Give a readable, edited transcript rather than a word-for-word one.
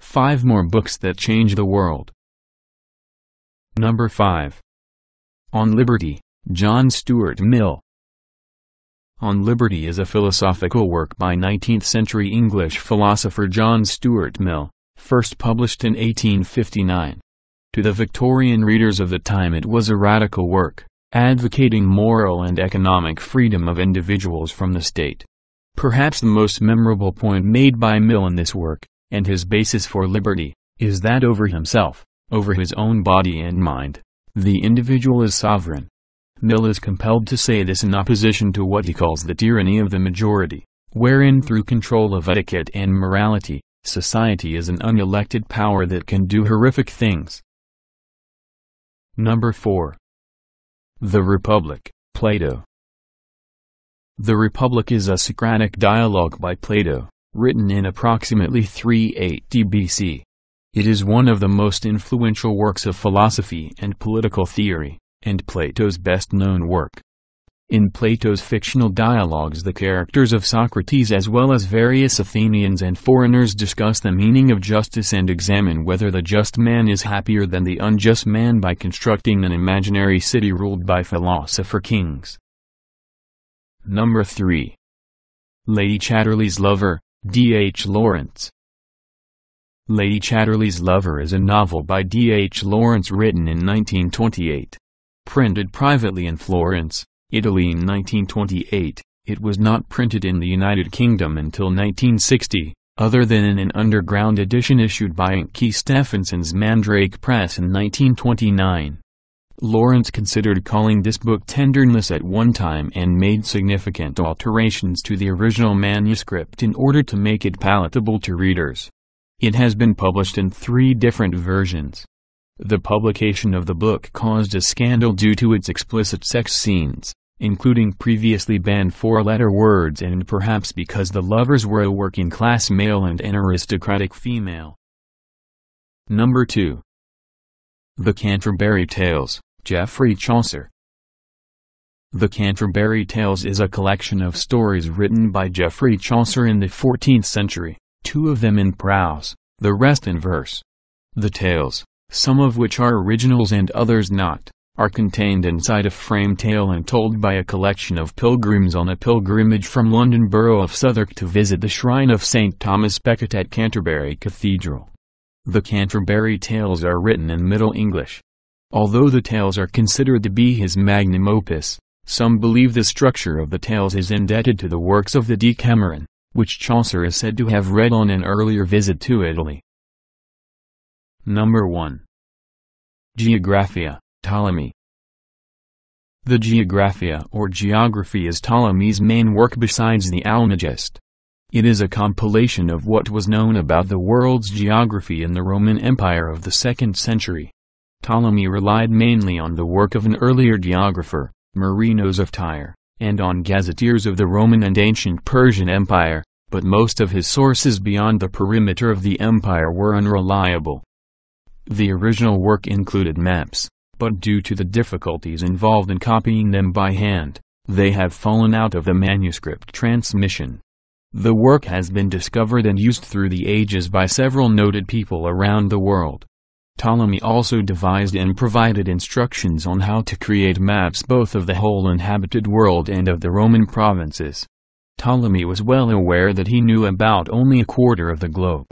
Five more books that change the world. Number 5. On Liberty, John Stuart Mill. On Liberty is a philosophical work by 19th-century English philosopher John Stuart Mill, first published in 1859. To the Victorian readers of the time it was a radical work, advocating moral and economic freedom of individuals from the state. Perhaps the most memorable point made by Mill in this work, and his basis for liberty, is that over himself, over his own body and mind, the individual is sovereign. Mill is compelled to say this in opposition to what he calls the tyranny of the majority, wherein through control of etiquette and morality, society is an unelected power that can do horrific things. Number 4. The Republic, Plato. The Republic is a Socratic dialogue by Plato, written in approximately 380 BC. It is one of the most influential works of philosophy and political theory, and Plato's best-known work. In Plato's fictional dialogues the characters of Socrates as well as various Athenians and foreigners discuss the meaning of justice and examine whether the just man is happier than the unjust man by constructing an imaginary city ruled by philosopher kings. Number 3. Lady Chatterley's Lover, D.H. Lawrence. Lady Chatterley's Lover is a novel by D.H. Lawrence written in 1928. Printed privately in Florence, Italy in 1928, it was not printed in the United Kingdom until 1960, other than in an underground edition issued by Inky Stephenson's Mandrake Press in 1929. Lawrence considered calling this book Tenderness at one time and made significant alterations to the original manuscript in order to make it palatable to readers. It has been published in 3 different versions. The publication of the book caused a scandal due to its explicit sex scenes, including previously banned 4-letter words and perhaps because the lovers were a working-class male and an aristocratic female. Number 2. The Canterbury Tales, Geoffrey Chaucer. The Canterbury Tales is a collection of stories written by Geoffrey Chaucer in the 14th century, 2 of them in prose, the rest in verse. The tales, some of which are originals and others not, are contained inside a frame tale and told by a collection of pilgrims on a pilgrimage from London Borough of Southwark to visit the shrine of St. Thomas Becket at Canterbury Cathedral. The Canterbury Tales are written in Middle English. Although the tales are considered to be his magnum opus, some believe the structure of the tales is indebted to the works of the Decameron, which Chaucer is said to have read on an earlier visit to Italy. Number 1. Geographia, Ptolemy. The Geographia or Geography is Ptolemy's main work besides the Almagest. It is a compilation of what was known about the world's geography in the Roman Empire of the 2nd century. Ptolemy relied mainly on the work of an earlier geographer, Marinos of Tyre, and on gazetteers of the Roman and ancient Persian Empire, but most of his sources beyond the perimeter of the empire were unreliable. The original work included maps, but due to the difficulties involved in copying them by hand, they have fallen out of the manuscript transmission. The work has been discovered and used through the ages by several noted people around the world. Ptolemy also devised and provided instructions on how to create maps both of the whole inhabited world and of the Roman provinces. Ptolemy was well aware that he knew about only a quarter of the globe,